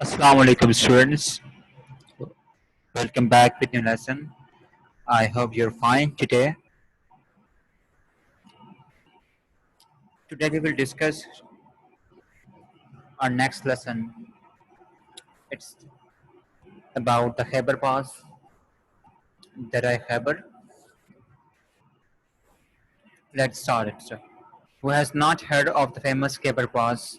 Assalamu alaikum students. Welcome back with new lesson. I hope you're fine today. Today we will discuss our next lesson. It's about the Khyber Pass, Darai Khyber. Let's start it. Sir. Who has not heard of the famous Khyber Pass?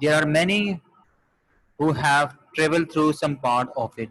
There are many who have traveled through some part of it.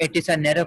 It is a narrow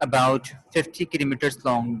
about 50 kilometers long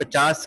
50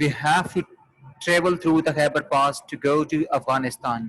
We have to travel through the Khyber Pass to go to Afghanistan.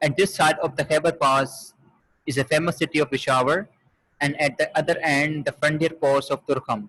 At this side of the Khyber Pass is a famous city of Peshawar, and at the other end the frontier post of Turkham.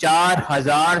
4000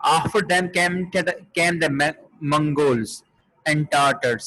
After them came the Mongols and Tartars.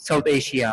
South Asia.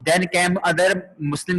Then came other Muslim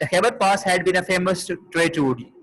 The Khyber Pass had been a famous trade route.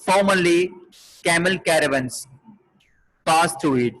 Formerly camel caravans passed through it.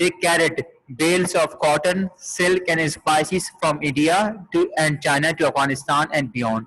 They carried bales of cotton, silk and spices from India and China to Afghanistan and beyond.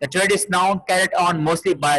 The trade is now carried on mostly by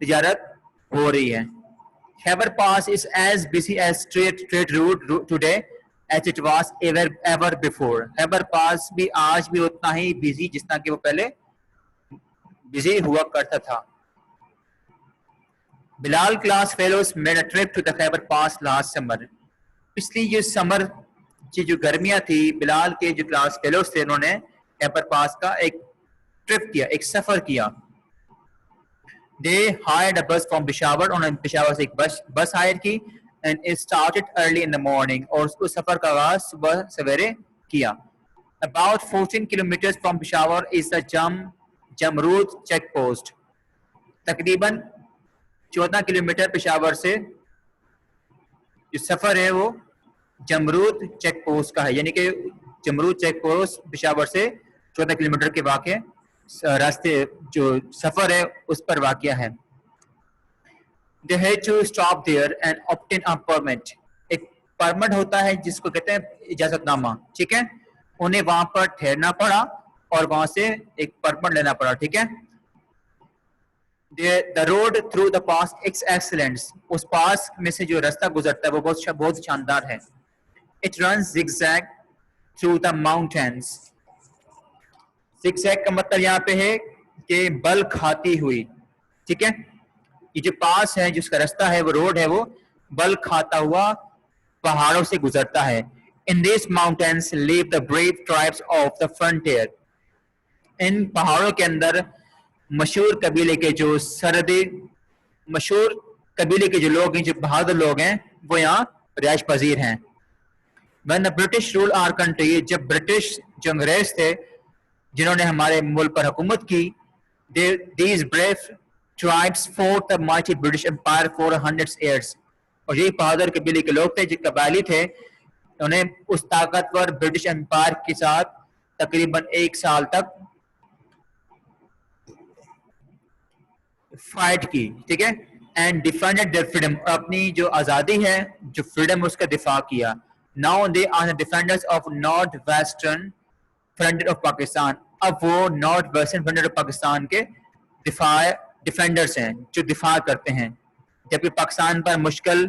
تجارت ہو رہی ہے. Khyber Pass is as busy as trade route today as it was ever before. Khyber Pass بھی آج بھی اتنا ہی busy جس طرح کہ وہ پہلے بزی ہوا کرتا تھا. Bilal class fellows made a trip to the Khyber Pass last summer. پچھلی جو سمر کی جو گرمیاں تھی بلال کے جو کلاس فیلوز تھے انہوں نے خیبر پاس کا ایک ٹرپ کیا, ایک سفر کیا. They hired a bus from Peshawar, انہوں نے پشاور سے ایک بس ہائر کی and it started early in the morning, اور اس سفر کا آغاز صبح سویرے کیا. About 14 kilometers from Peshawar is the Jamrud check post. تقریباً 14 کلومیٹر پشاور سے جو سفر ہے وہ جمرود چیک پوسٹ کا ہے, یعنی کہ جمرود چیک پوسٹ پشاور سے 14 کلومیٹر کے واقع راستے جو سفر ہے اس پر واقع ہے. They had to stop there and obtain a permit. ایک پرمٹ ہوتا ہے جس کو کہتے ہیں اجازت نامہ, ٹھیک ہے, انہیں وہاں پر ٹھہرنا پڑا اور وہاں سے ایک پرمٹ لینا پڑا, ٹھیک ہے. The road through the pass is excellent. اس پاس میں سے جو راستہ گزرتا ہے وہ بہت شاندار ہے. It runs zigzag through the mountains. zigzag کا مطلب یہاں پہ ہے کہ بل کھاتی ہوئی, ٹھیک ہے. یہ جو پاس ہے جس کا راستہ ہے وہ روڈ ہے وہ بل کھاتا ہوا پہاڑوں سے گزرتا ہے. In these mountains live the brave tribes of the frontier. ان پہاڑوں کے اندر مشہور قبیلے کے جو مشہور قبیلے کے جو لوگ ہیں, جو بہادر لوگ ہیں, وہ یہاں رہائش پذیر ہیں. When the British ruled our country, جب برٹش جو انگریز تھے جنہوں نے ہمارے ملک پر حکومت کی, these brave tribes fought the mighty British Empire for 100 years. اور یہی بہادر قبیلے کے لوگ تھے, جو قبائلی تھے, انہیں اس طاقتور برٹش امپائر کے ساتھ تقریباً 1 سال تک فائٹ کی, ٹھیک ہے. اینڈ ڈیفینڈڈ دیئر فریڈم, اور اپنی جو آزادی ہے, جو فریڈم, اس کا دفاع کیا. Now they are the defenders of north western frontier of Pakistan. اب وہ north western frontier of Pakistan کے ڈیفینڈرز ہیں, جو دفاع کرتے ہیں. جب بھی پاکستان پر مشکل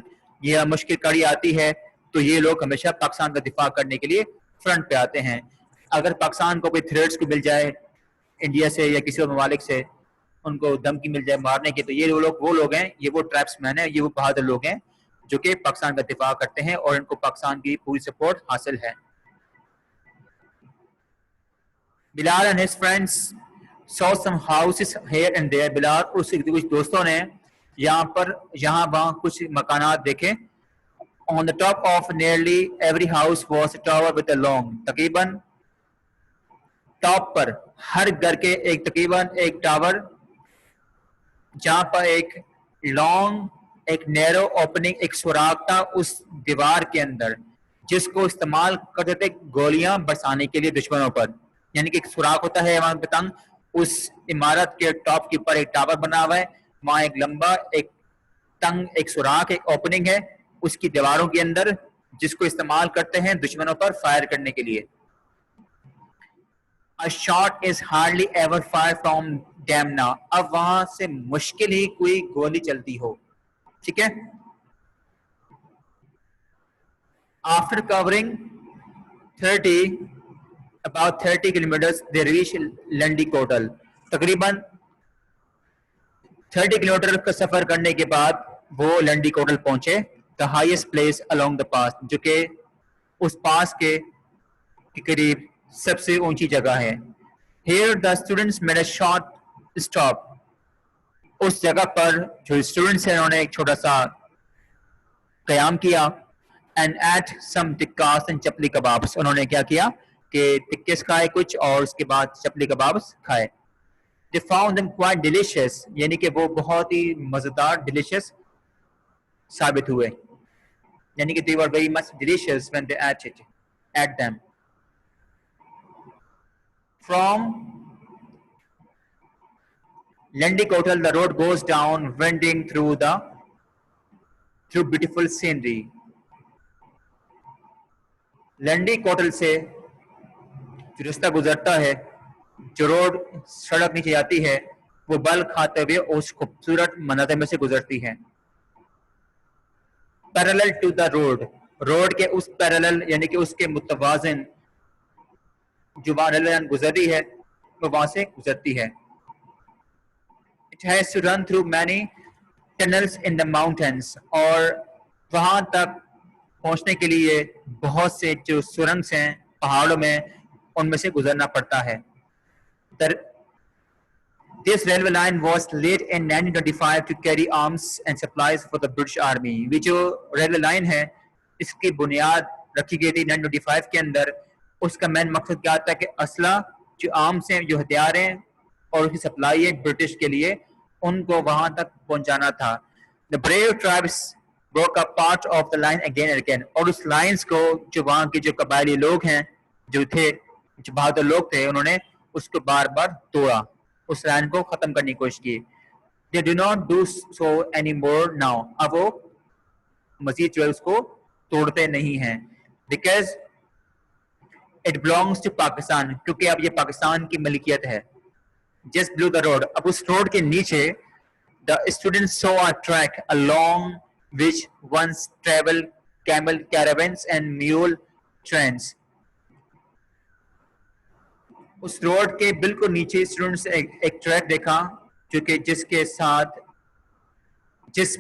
کڑی آتی ہے تو یہ لوگ ہمیشہ پاکستان کا دفاع کرنے کے لیے فرنٹ پہ آتے ہیں. اگر پاکستان کو کوئی تھریٹس کو مل جائے انڈیا سے یا کسی اور ممالک سے, ان کو دھمکی مل جائے مارنے کی, تو یہ وہ لوگ ہیں, یہ وہ ٹرائبس مین ہیں, یہ وہ بہادر لوگ ہیں جو کہ پاکستان کا دفاع کرتے ہیں اور ان کو پاکستان کی پوری سپورٹ حاصل ہے. بلال and his friends saw some houses here and there. بلال اور اس کے کچھ دوستوں نے یہاں وہاں کچھ مکانات دیکھے. On the top of nearly every house was a tower with a long. تقریباً ٹاپ پر ہر گھر کے تقریباً ایک ٹاور, جہاں پر ایک لانگ, ایک نیرو اوپننگ, ایک سوراخ تھا اس دیوار کے اندر, جس کو استعمال کرتے تھے گولیاں برسانے کے لیے دشمنوں پر. یعنی کہ ایک سوراخ ہوتا ہے وہاں پہ تنگ, اس عمارت کے ٹاپ کے اوپر ایک ٹاور بنا ہوا ہے, وہاں ایک لمبا ایک تنگ ایک سوراخ, ایک اوپننگ ہے اس کی دیواروں کے اندر, جس کو استعمال کرتے ہیں دشمنوں پر فائر کرنے کے لیے. A shot is hardly ever fired from them now. اب وہاں سے مشکل ہی کوئی گولی چلتی ہو, ٹھیک ہے. After covering about 30 kilometers, they reached Landi Kotal. تقریباً 30 کلومیٹر کا سفر کرنے کے بعد وہ لنڈی کوٹل پہنچے. The highest place along the pass, جو کہ اس پاس کے قریب سب سے اونچی جگہ ہے. Here the students made a short stop. اس جگہ پر جو اسٹوڈنٹس ہیں انہوں نے ایک چھوٹا سا قیام کیا. And ate some tikkas and chapli کبابس. انہوں نے کیا کیا کہ ٹکس کھائے کچھ اور اس کے بعد چپلی کبابس کھائے. They found them quite delicious. یعنی کہ وہ بہت ہی مزیدار delicious ثابت ہوئے. یعنی کہ they were very much delicious when they ate them. From Landi Kotal, the road goes down, winding through beautiful scenery. لنڈی کوٹل سے جو رستہ گزرتا ہے, جو روڈ سڑک نیچے آتی ہے, وہ بل کھاتے ہوئے اس خوبصورت مناظر میں سے گزرتی ہے. Parallel to the road, road کے اس پیرالل یعنی کہ اس کے متوازن جو وہاں ریلوے لائن گزر رہی ہے وہ وہاں سے گزرتی ہے. It has to run through many tunnels in the mountains, اور وہاں تک پہنچنے کے لیے بہت سے جو سرنگس ہیں پہاڑوں میں ان میں سے گزرنا پڑتا ہے. This railway line was laid in 1925 to carry arms and supplies for the British Army. یہ جو ریلوے لائن ہے اس کی بنیاد رکھی گئی تھی 1925 کے اندر. اس کا مین مقصد کیا تھا کہ اسلحہ جو آرمس ہیں, جو ہتھیار ہیں اور اس کی سپلائی ہے برٹش کے لیے, ان کو وہاں تک پہنچانا تھا. The brave tribes broke up part of the line again and again. اور اس لائنز کو جو وہاں کے جو قبائلی لوگ ہیں جو تھے, جو بہادر لوگ تھے, انہوں نے اس کو بار بار توڑا, اس لائن کو ختم کرنے کی کوشش کی. They do not do so anymore now. اب وہ مزید جو ہے اس کو توڑتے نہیں ہیں. Because it belongs to Pakistan. کیونکہ اب یہ پاکستان کی ملکیت ہے. Just below the road. اب اس روڈ کے نیچے the students saw a track along which once traveled camel caravans and mule trains. اس روڈ کے بالکل نیچے اسٹوڈنٹس ایک ٹریک دیکھا جو کہ جس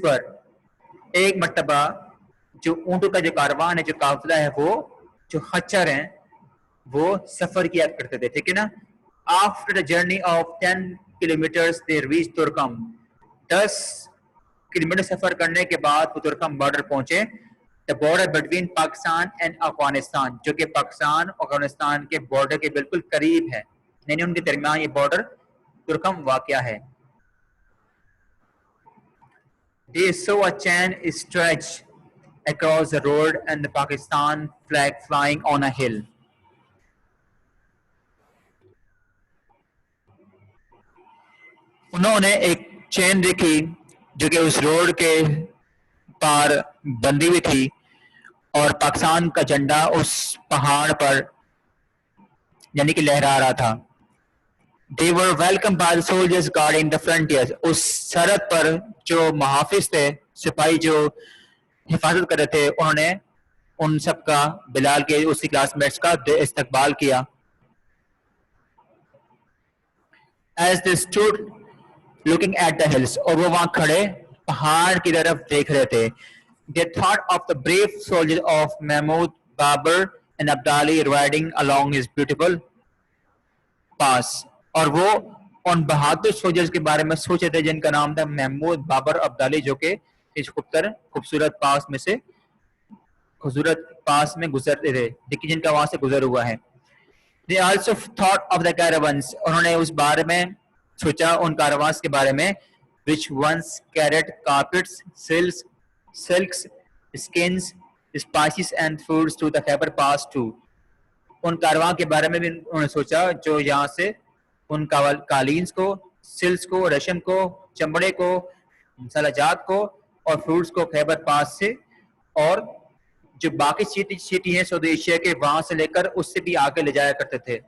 پر ایک مرتبہ جو اونٹوں کا جو کاروان ہے, جو قافلہ ہے, وہ جو خچر ہیں وہ سفر کیا کرتے تھے. ٹھیک ہے نا. After the journey of 10 kilometers they reached Turkam. 10 kilometre سفر کرنے کے بعد وہ ترکم بارڈر پہنچے. The border between Pakistan and Afghanistan, جو کہ پاکستان اور افغانستان کے بارڈر کے بالکل قریب ہے, یعنی ان کے درمیان یہ بارڈر ترکم واقع ہے. They saw a chain stretched across the road and the Pakistan flag flying on a hill. انہوں نے ایک چین دیکھی جو کہ اس روڈ کے پار بندھی ہوئی تھی اور پاکستان کا جھنڈا اس پہاڑ پر یعنی کہ لہرا رہا تھا. They were welcomed by the soldiers guarding the frontiers. اس سرحد پر جو محافظ تھے, سپاہی جو حفاظت کر رہے تھے, انہوں نے ان سب کا, بلال کے اسی کلاس میٹس کا استقبال کیا. As they stood looking at the hills, اور وہ وہاں کھڑے پہاڑ کی طرف دیکھ رہے تھے. They thought of the brave soldiers of Mahmud Babur and Abdali riding along his beautiful pass. اور وہ ان بہادر سولجرز کے بارے میں سوچے تھے جن کا نام تھا محمود بابر عبدالی, جو کہ اس خوبصورت پاس میں گزرتے تھے, دیکھیے جن کا وہاں سے گزر ہوا ہے. They also thought of the caravans. انہوں نے اس بارے میں سوچا ان کاروانس کے بارے میں, which once carried carpets, silks, skins, spices and foods to the Khyber Pass too. ان کاروان کے بارے میں بھی انہوں نے سوچا جو یہاں سے ان قالینز کو, سلس کو, ریشم کو, چمڑے کو, مسالہ جات کو اور فروٹس کو خیبر پاس سے اور جو باقی سٹی ہیں سعودی ایشیا کے وہاں سے لے کر اس سے بھی آگے لے جایا کرتے تھے.